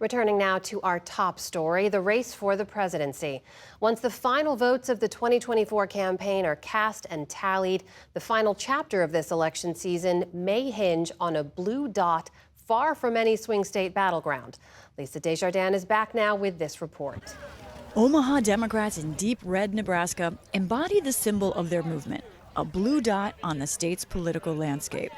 Returning now to our top story, the race for the presidency. Once the final votes of the 2024 campaign are cast and tallied, the final chapter of this election season may hinge on a blue dot far from any swing state battleground. Lisa Desjardins is back now with this report. Omaha Democrats in deep red Nebraska embody the symbol of their movement, a blue dot on the state's political landscape.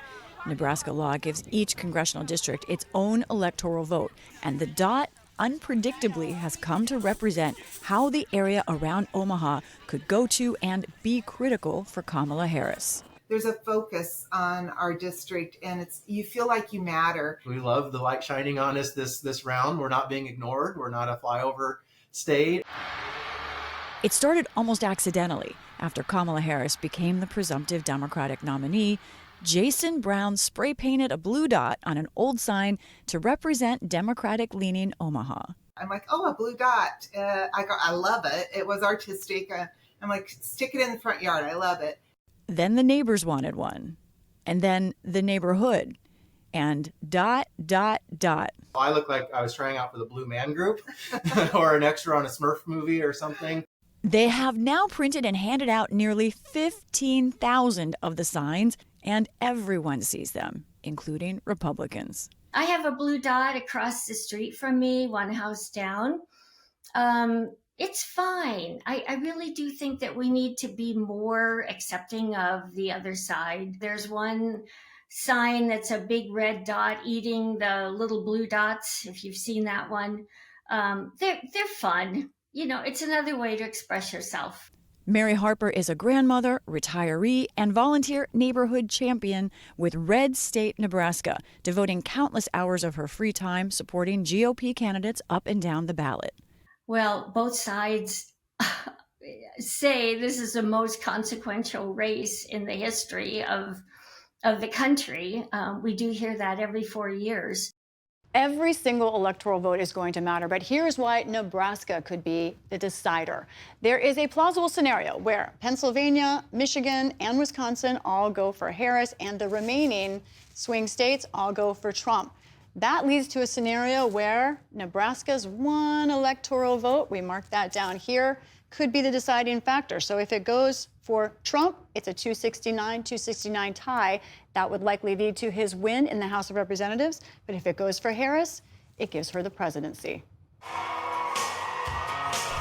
Nebraska law gives each congressional district its own electoral vote, and the dot unpredictably has come to represent how the area around Omaha could go to and be critical for Kamala Harris. There's a focus on our district, and you feel like you matter. We love the light shining on us this round. We're not being ignored. We're not a flyover state. It started almost accidentally. After Kamala Harris became the presumptive Democratic nominee, Jason Brown spray painted a blue dot on an old sign to represent Democratic-leaning Omaha. I'm like, oh, a blue dot. I love it. It was artistic. I'm like, stick it in the front yard. I love it. Then the neighbors wanted one. And then the neighborhood. And ... I look like I was trying out for the Blue Man Group or an extra on a Smurf movie or something. They have now printed and handed out nearly 15,000 of the signs, and everyone sees them, including Republicans. I have a blue dot across the street from me, one house down. It's fine. I really do think that we need to be more accepting of the other side. There's one sign that's a big red dot eating the little blue dots, if you've seen that one. They're fun. You know, it's another way to express yourself. Mary Harper is a grandmother, retiree, and volunteer neighborhood champion with Red State, Nebraska, devoting countless hours of her free time supporting GOP candidates up and down the ballot. Well, both sides say this is the most consequential race in the history of the country. We do hear that every 4 years. Every single electoral vote is going to matter, but here's why Nebraska could be the decider. There is a plausible scenario where Pennsylvania, Michigan, and Wisconsin all go for Harris, and the remaining swing states all go for Trump. That leads to a scenario where Nebraska's one electoral vote, we mark that down here, could be the deciding factor. So if it goes for Trump, it's a 269 tie. That would likely lead to his win in the House of Representatives. But if it goes for Harris, it gives her the presidency.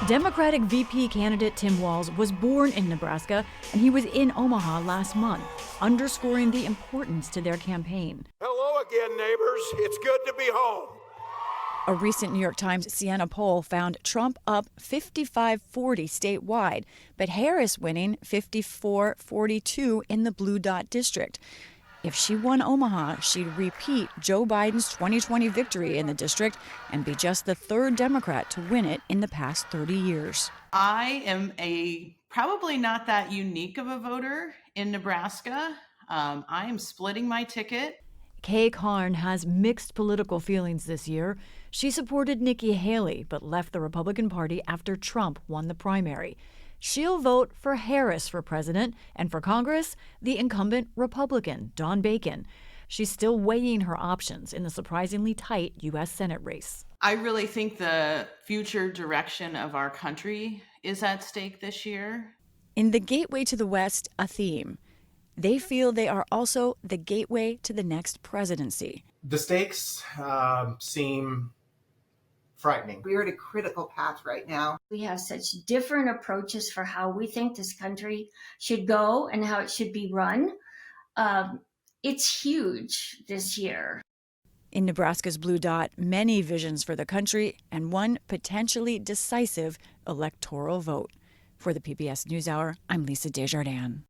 Democratic VP candidate Tim Walz was born in Nebraska, and he was in Omaha last month, underscoring the importance to their campaign. Hello again, neighbors. It's good to be home. A recent New York Times Siena poll found Trump up 55-40 statewide, but Harris winning 54-42 in the Blue Dot District. If she won Omaha, she'd repeat Joe Biden's 2020 victory in the district and be just the third Democrat to win it in the past 30 years. I am probably not that unique of a voter in Nebraska. I am splitting my ticket. Kay Karn has mixed political feelings this year. She supported Nikki Haley, but left the Republican Party after Trump won the primary. She'll vote for Harris for president, and for Congress, the incumbent Republican, Don Bacon. She's still weighing her options in the surprisingly tight U.S. Senate race. I really think the future direction of our country is at stake this year. In the Gateway to the West, a theme. They feel they are also the gateway to the next presidency. The stakes seem frightening. We're at a critical path right now. We have such different approaches for how we think this country should go and how it should be run. It's huge this year. In Nebraska's Blue Dot, many visions for the country and one potentially decisive electoral vote. For the PBS NewsHour, I'm Lisa Desjardins.